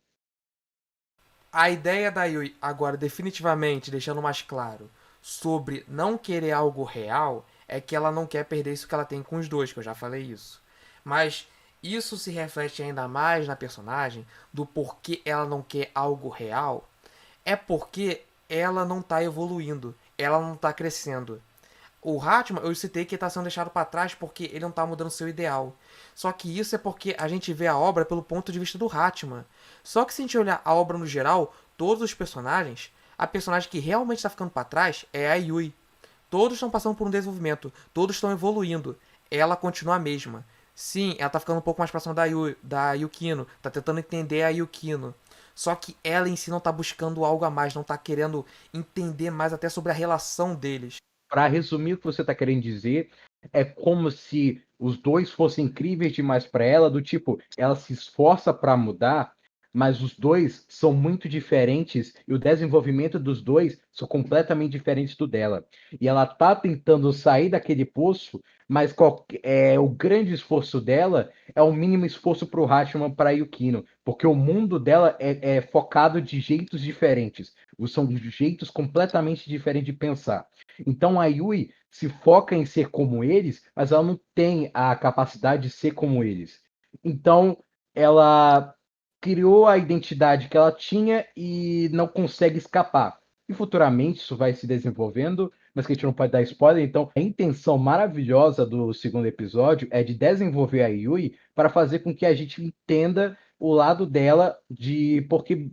A ideia da Yui, agora definitivamente deixando mais claro, sobre não querer algo real, é que ela não quer perder isso que ela tem com os dois, que eu já falei isso. Mas isso se reflete ainda mais na personagem, do porquê ela não quer algo real, é porque ela não está evoluindo, ela não está crescendo. O Hatman, eu citei que está sendo deixado para trás porque ele não está mudando seu ideal. Só que isso é porque a gente vê a obra pelo ponto de vista do Hatman. Só que se a gente olhar a obra no geral, todos os personagens, a personagem que realmente está ficando para trás é a Yui. Todos estão passando por um desenvolvimento, todos estão evoluindo. Ela continua a mesma. Sim, ela tá ficando um pouco mais próxima da Yukino, tá tentando entender a Yukino. Só que ela em si não tá buscando algo a mais, não tá querendo entender mais até sobre a relação deles. Para resumir o que você está querendo dizer, é como se os dois fossem incríveis demais para ela, do tipo, ela se esforça para mudar, mas os dois são muito diferentes e o desenvolvimento dos dois são completamente diferentes do dela. E ela tá tentando sair daquele poço, mas o grande esforço dela é o mínimo esforço para o Hachiman, para a Yukino, porque o mundo dela é focado de jeitos diferentes. São jeitos completamente diferentes de pensar. Então a Yui se foca em ser como eles, mas ela não tem a capacidade de ser como eles. Então ela criou a identidade que ela tinha e não consegue escapar. E futuramente isso vai se desenvolvendo, mas que a gente não pode dar spoiler. Então a intenção maravilhosa do segundo episódio é de desenvolver a Yui para fazer com que a gente entenda o lado dela de porque,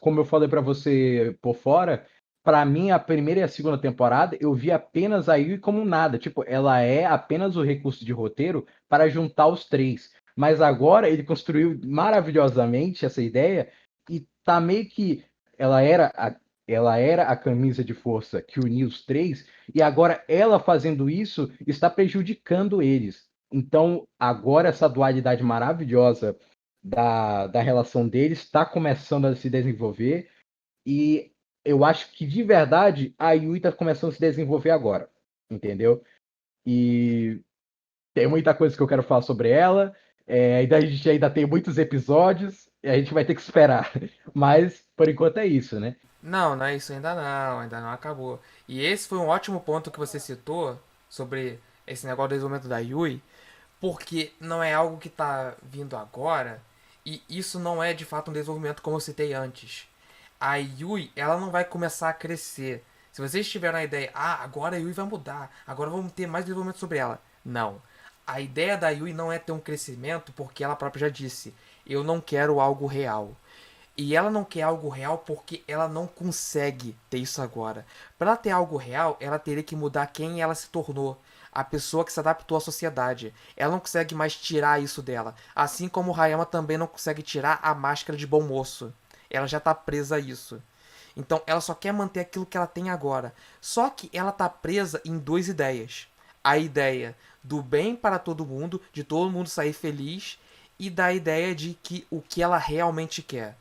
como eu falei para você por fora, para mim, a primeira e a segunda temporada, eu vi apenas a Yui como nada. Tipo, ela é apenas o recurso de roteiro para juntar os três. Mas agora ele construiu maravilhosamente essa ideia e tá meio que ela era a camisa de força que unia os três e agora ela fazendo isso está prejudicando eles. Então, agora essa dualidade maravilhosa da relação deles está começando a se desenvolver e eu acho que de verdade a Yui tá começando a se desenvolver agora, entendeu? E tem muita coisa que eu quero falar sobre ela. A gente ainda tem muitos episódios e a gente vai ter que esperar. Mas por enquanto é isso, né? Não, não é isso ainda não acabou. E esse foi um ótimo ponto que você citou sobre esse negócio do desenvolvimento da Yui, porque não é algo que está vindo agora e isso não é de fato um desenvolvimento como eu citei antes. A Yui, ela não vai começar a crescer. Se vocês tiveram a ideia, agora a Yui vai mudar, agora vamos ter mais desenvolvimento sobre ela. Não. A ideia da Yui não é ter um crescimento porque ela própria já disse, eu não quero algo real. E ela não quer algo real porque ela não consegue ter isso agora. Para ela ter algo real, ela teria que mudar quem ela se tornou. A pessoa que se adaptou à sociedade. Ela não consegue mais tirar isso dela. Assim como o Hayama também não consegue tirar a máscara de bom moço. Ela já tá presa a isso. Então ela só quer manter aquilo que ela tem agora. Só que ela tá presa em duas ideias. A ideia do bem para todo mundo, de todo mundo sair feliz, e da ideia de que o que ela realmente quer,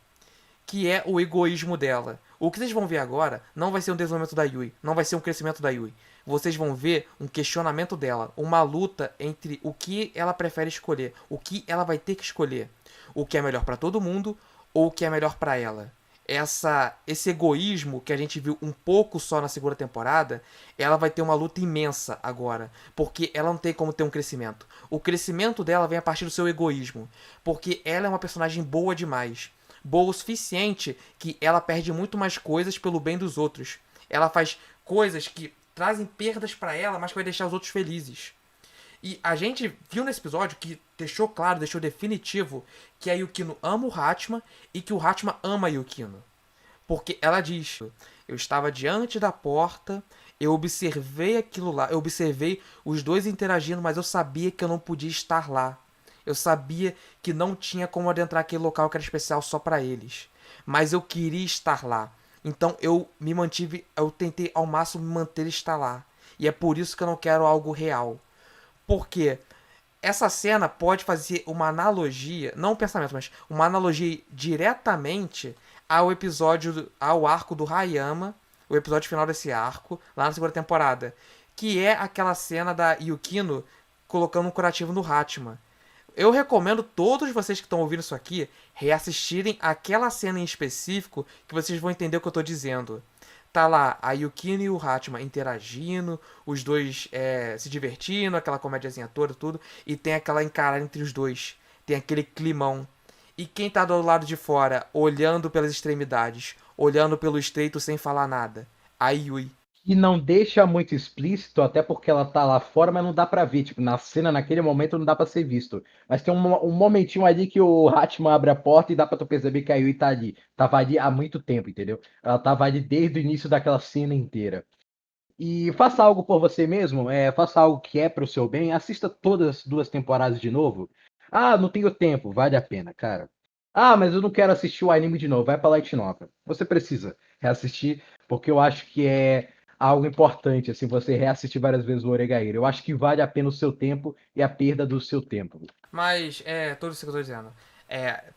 que é o egoísmo dela. O que vocês vão ver agora não vai ser um desenvolvimento da Yui, não vai ser um crescimento da Yui. Vocês vão ver um questionamento dela, uma luta entre o que ela prefere escolher, o que ela vai ter que escolher, o que é melhor para todo mundo ou o que é melhor para ela. Esse egoísmo que a gente viu um pouco só na segunda temporada, ela vai ter uma luta imensa agora, porque ela não tem como ter um crescimento. O crescimento dela vem a partir do seu egoísmo, porque ela é uma personagem boa demais. boa o suficiente que ela perde muito mais coisas pelo bem dos outros. Ela faz coisas que trazem perdas pra ela, mas que vai deixar os outros felizes. E a gente viu nesse episódio que deixou claro, deixou definitivo que a Yukino ama o Hatma e que o Hatma ama a Yukino. Porque ela diz: eu estava diante da porta, eu observei aquilo lá, eu observei os dois interagindo, mas eu sabia que eu não podia estar lá. Eu sabia que não tinha como adentrar aquele local que era especial só para eles. Mas eu queria estar lá. Então eu me mantive, eu tentei ao máximo me manter estar lá. E é por isso que eu não quero algo real. Porque essa cena pode fazer uma analogia, não um pensamento, mas uma analogia diretamente ao episódio, ao arco do Hayama, o episódio final desse arco, lá na segunda temporada, que é aquela cena da Yukino colocando um curativo no Hatma. Eu recomendo todos vocês que estão ouvindo isso aqui reassistirem aquela cena em específico que vocês vão entender o que eu estou dizendo. Tá lá a Yukino e o Hatma interagindo, os dois se divertindo, aquela comédiazinha toda, tudo, e tem aquela encarada entre os dois. Tem aquele climão. E quem tá do lado de fora, olhando pelas extremidades, olhando pelo estreito sem falar nada? A Yui. E não deixa muito explícito, até porque ela tá lá fora, mas não dá pra ver. Tipo, na cena, naquele momento, não dá pra ser visto. Mas tem um momentinho ali que o Hatman abre a porta e dá pra tu perceber que a Yui tá ali. Tava ali há muito tempo, entendeu? Ela tava ali desde o início daquela cena inteira. E faça algo por você mesmo, faça algo que é pro seu bem, assista todas as duas temporadas de novo. Ah, não tenho tempo, vale a pena, cara. Ah, mas eu não quero assistir o anime de novo, vai pra Light Novel. Você precisa reassistir, porque eu acho que é algo importante, assim, você reassistir várias vezes o Oregairo. Eu acho que vale a pena o seu tempo e a perda do seu tempo. Mas tudo isso que eu tô dizendo.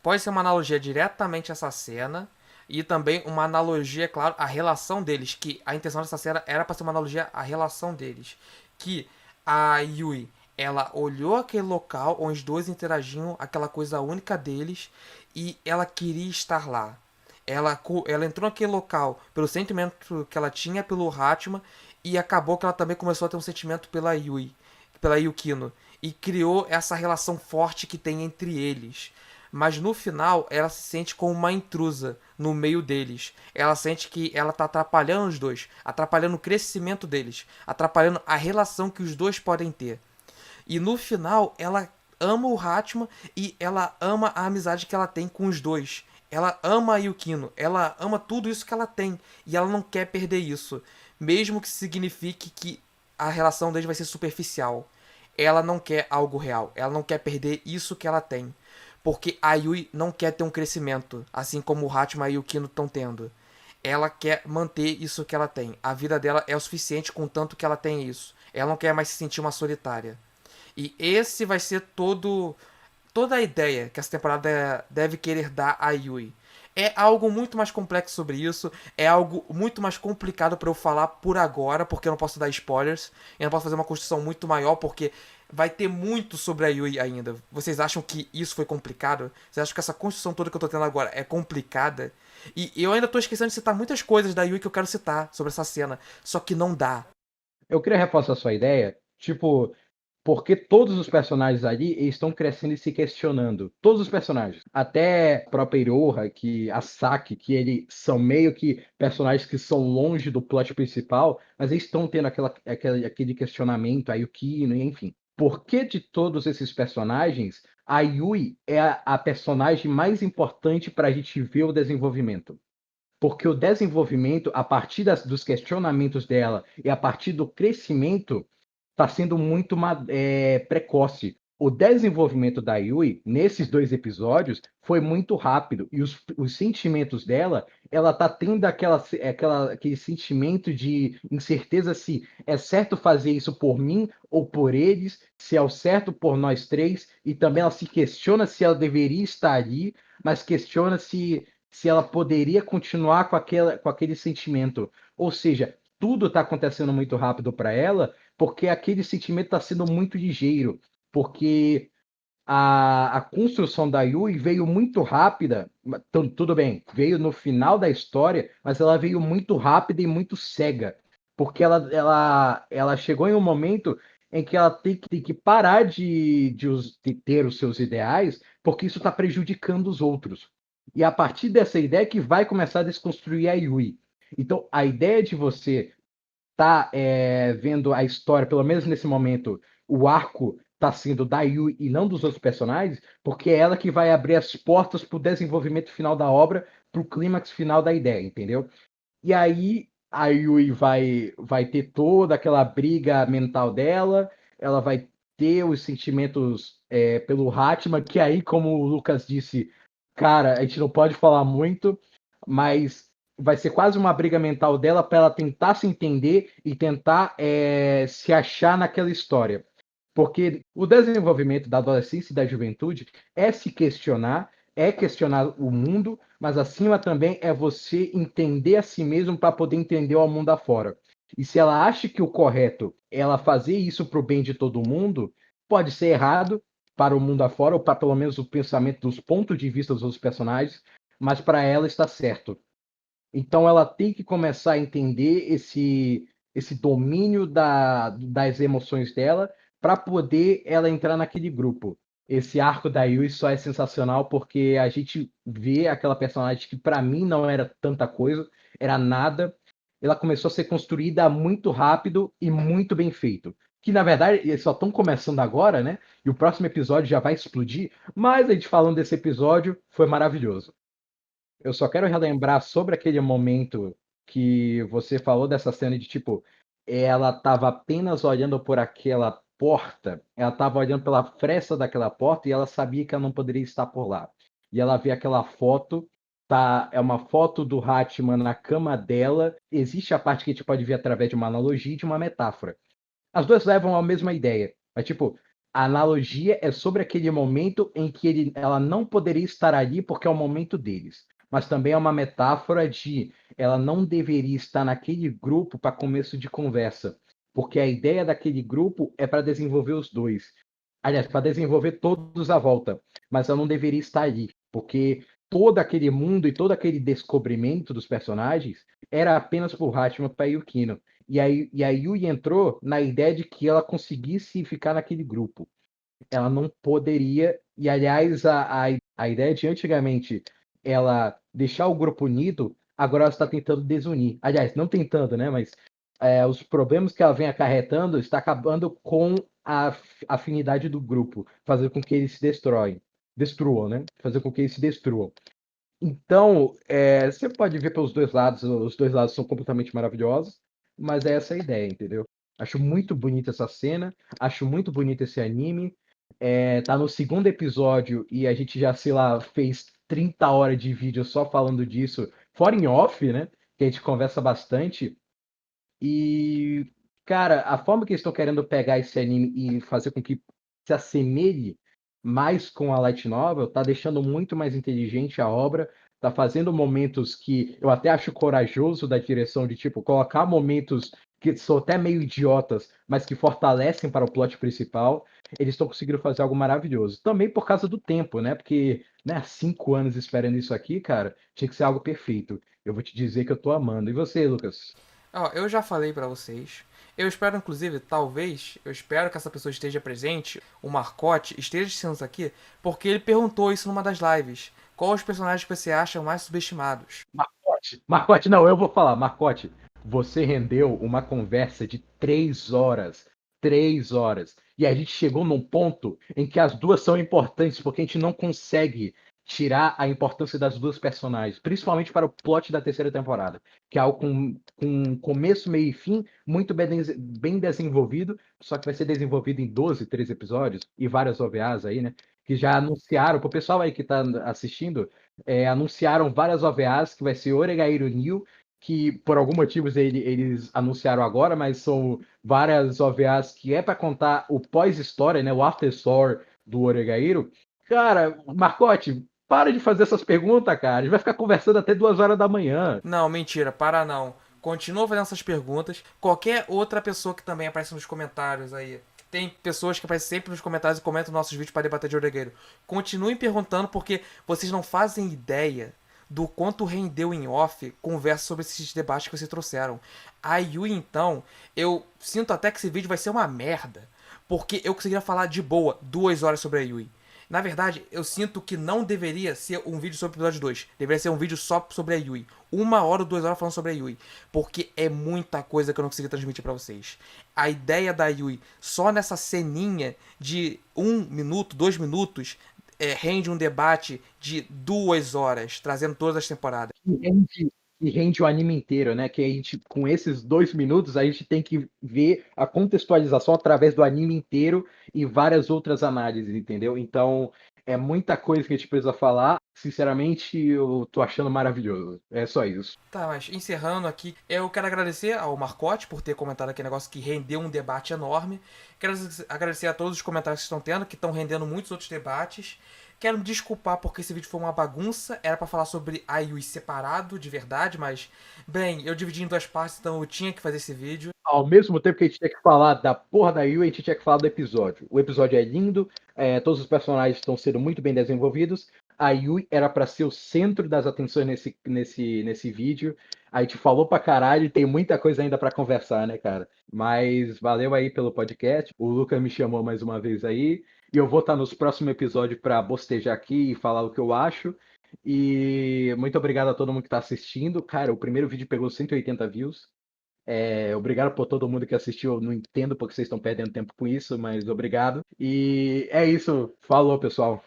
Pode ser uma analogia diretamente a essa cena. E também uma analogia, claro, à relação deles. Que a intenção dessa cena era pra ser uma analogia à relação deles. Que a Yui, ela olhou aquele local onde os dois interagiam, aquela coisa única deles, e ela queria estar lá. Ela entrou naquele local pelo sentimento que ela tinha pelo Hatma, e acabou que ela também começou a ter um sentimento pela Yui, pela Yukino, e criou essa relação forte que tem entre eles. Mas no final, ela se sente como uma intrusa no meio deles. Ela sente que ela tá atrapalhando os dois, atrapalhando o crescimento deles, atrapalhando a relação que os dois podem ter. E no final, ela ama o Hatman e ela ama a amizade que ela tem com os dois. Ela ama a Yukino, ela ama tudo isso que ela tem e ela não quer perder isso, mesmo que signifique que a relação deles vai ser superficial. Ela não quer algo real, ela não quer perder isso que ela tem, porque a Yui não quer ter um crescimento, assim como o Hatman e o Yukino estão tendo. Ela quer manter isso que ela tem. A vida dela é o suficiente com tanto que ela tem isso. Ela não quer mais se sentir uma solitária. E esse vai ser toda a ideia que essa temporada deve querer dar a Yui. É algo muito mais complexo sobre isso, é algo muito mais complicado para eu falar por agora, porque eu não posso dar spoilers, eu não posso fazer uma construção muito maior, porque vai ter muito sobre a Yui ainda. Vocês acham que isso foi complicado? Vocês acham que essa construção toda que eu tô tendo agora é complicada? E eu ainda tô esquecendo de citar muitas coisas da Yui que eu quero citar sobre essa cena, só que não dá. Eu queria reforçar a sua ideia, tipo, porque todos os personagens ali estão crescendo e se questionando. Todos os personagens. Até a própria Iroha, que a Saki, que eles são meio que personagens que são longe do plot principal, mas eles estão tendo aquele questionamento, a Yukino, enfim. Por que de todos esses personagens, a Yui é a personagem mais importante para a gente ver o desenvolvimento? Porque o desenvolvimento, a partir dos questionamentos dela e a partir do crescimento, está sendo muito precoce. O desenvolvimento da Yui, nesses dois episódios, foi muito rápido. E os sentimentos dela, ela está tendo aquele sentimento de incerteza se é certo fazer isso por mim ou por eles, se é o certo por nós três. E também ela se questiona se ela deveria estar ali, mas questiona se ela poderia continuar com aquele sentimento. Ou seja, tudo está acontecendo muito rápido para ela, porque aquele sentimento está sendo muito ligeiro. Porque a construção da Yui veio muito rápida. Tudo bem, veio no final da história, mas ela veio muito rápida e muito cega. Porque ela chegou em um momento em que ela tem que parar de ter os seus ideais, porque isso está prejudicando os outros. E a partir dessa ideia que vai começar a desconstruir a Yui. Então, a ideia de você tá vendo a história, pelo menos nesse momento, o arco tá sendo da Yui e não dos outros personagens, porque é ela que vai abrir as portas pro desenvolvimento final da obra, pro clímax final da ideia, entendeu? E aí a Yui vai ter toda aquela briga mental dela, ela vai ter os sentimentos pelo Hatman, que aí, como o Lucas disse, cara, a gente não pode falar muito, mas vai ser quase uma briga mental dela para ela tentar se entender e tentar se achar naquela história. Porque o desenvolvimento da adolescência e da juventude é se questionar, é questionar o mundo, mas acima também é você entender a si mesmo para poder entender o mundo afora. E se ela acha que o correto é ela fazer isso para o bem de todo mundo, pode ser errado para o mundo afora, ou para pelo menos o pensamento dos pontos de vista dos outros personagens, mas para ela está certo. Então ela tem que começar a entender esse domínio das emoções dela para poder ela entrar naquele grupo. Esse arco da Yui só é sensacional porque a gente vê aquela personagem que para mim não era tanta coisa, era nada. Ela começou a ser construída muito rápido e muito bem feito. Que na verdade eles só estão começando agora, né? E o próximo episódio já vai explodir. Mas a gente falando desse episódio foi maravilhoso. Eu só quero relembrar sobre aquele momento que você falou dessa cena de tipo, ela estava apenas olhando por aquela porta, ela estava olhando pela fresta daquela porta e ela sabia que ela não poderia estar por lá. E ela vê aquela foto, tá? É uma foto do Hatman na cama dela. Existe a parte que a gente pode ver através de uma analogia e de uma metáfora. As duas levam à mesma ideia. Mas, tipo, a analogia é sobre aquele momento em que ela não poderia estar ali porque é o momento deles. Mas também é uma metáfora de ela não deveria estar naquele grupo para começo de conversa. Porque a ideia daquele grupo é para desenvolver os dois. Aliás, para desenvolver todos à volta. Mas ela não deveria estar ali. Porque todo aquele mundo e todo aquele descobrimento dos personagens era apenas por Hatman para Yukino. E a Yui entrou na ideia de que ela conseguisse ficar naquele grupo. Ela não poderia. E, aliás, a ideia de antigamente ela deixar o grupo unido, agora ela está tentando desunir. Aliás, não tentando, né? Mas os problemas que ela vem acarretando está acabando com a afinidade do grupo, fazer com que eles se destruam, né? Fazer com que eles se destruam. Então, você pode ver pelos dois lados, os dois lados são completamente maravilhosos, mas é essa a ideia, entendeu? Acho muito bonita essa cena, acho muito bonito esse anime. Tá no segundo episódio e a gente já, sei lá, fez 30 horas de vídeo só falando disso, fora em off, né? Que a gente conversa bastante. E, cara, a forma que eles estão querendo pegar esse anime e fazer com que se assemelhe mais com a Light Novel, tá deixando muito mais inteligente a obra, tá fazendo momentos que eu até acho corajoso da direção de, tipo, colocar momentos que são até meio idiotas, mas que fortalecem para o plot principal. Eles estão conseguindo fazer algo maravilhoso. Também por causa do tempo, né? Porque, né, 5 anos esperando isso aqui, cara, tinha que ser algo perfeito. Eu vou te dizer que eu tô amando. E você, Lucas? Ó, eu já falei pra vocês. Eu espero, inclusive, talvez, eu espero que essa pessoa esteja presente, o Marcote, esteja assistindo aqui, porque ele perguntou isso numa das lives. Qual os personagens que você acha mais subestimados? Marcote, Marcote, não, eu vou falar. Marcote, você rendeu uma conversa de 3 horas. 3 horas. E a gente chegou num ponto em que as duas são importantes, porque a gente não consegue tirar a importância das duas personagens, principalmente para o plot da terceira temporada, que é algo com começo, meio e fim, muito bem desenvolvido, só que vai ser desenvolvido em 12, 13 episódios, e várias OVAs aí, né? Que já anunciaram, pro pessoal aí que tá assistindo, anunciaram várias OVAs, que vai ser Oregairo New, que por algum motivo eles anunciaram agora, mas são várias OVAs que é para contar o pós-história, né, o after story do Oregairo. Cara, Marcote, para de fazer essas perguntas, cara. A gente vai ficar conversando até 2 horas da manhã. Não, mentira, para não. Continua fazendo essas perguntas. Qualquer outra pessoa que também aparece nos comentários aí. Tem pessoas que aparecem sempre nos comentários e comentam nossos vídeos para debater de Oregueiro. Continuem perguntando porque vocês não fazem ideia do quanto rendeu em off conversa sobre esses debates que vocês trouxeram. A Yui, então, eu sinto até que esse vídeo vai ser uma merda. Porque eu conseguiria falar de boa 2 horas sobre a Yui. Na verdade, eu sinto que não deveria ser um vídeo sobre o episódio 2. Deveria ser um vídeo só sobre a Yui. 1 hora ou 2 horas falando sobre a Yui. Porque é muita coisa que eu não consegui transmitir pra vocês. A ideia da Yui, só nessa ceninha de 1 minuto, 2 minutos, rende um debate de 2 horas, trazendo todas as temporadas. Que rende o anime inteiro, né? Que a gente, com esses 2 minutos, a gente tem que ver a contextualização através do anime inteiro e várias outras análises, entendeu? Então, é muita coisa que a gente precisa falar. Sinceramente, eu tô achando maravilhoso. É só isso. Tá, mas encerrando aqui, eu quero agradecer ao Marcote por ter comentado aquele negócio que rendeu um debate enorme. Quero agradecer a todos os comentários que estão tendo, que estão rendendo muitos outros debates. Quero me desculpar porque esse vídeo foi uma bagunça. Era pra falar sobre a Yui separado, de verdade, mas, bem, eu dividi em 2 partes, então eu tinha que fazer esse vídeo. Ao mesmo tempo que a gente tinha que falar da porra da Yui, a gente tinha que falar do episódio. O episódio é lindo, todos os personagens estão sendo muito bem desenvolvidos. A Yui era pra ser o centro das atenções nesse vídeo. A gente falou pra caralho e tem muita coisa ainda pra conversar, né, cara? Mas valeu aí pelo podcast. O Lucas me chamou mais uma vez aí. E eu vou estar nos próximos episódios pra bostejar aqui e falar o que eu acho. E muito obrigado a todo mundo que tá assistindo. Cara, o primeiro vídeo pegou 180 views. Obrigado por todo mundo que assistiu. Eu não entendo porque vocês estão perdendo tempo com isso, mas obrigado. E é isso. Falou, pessoal.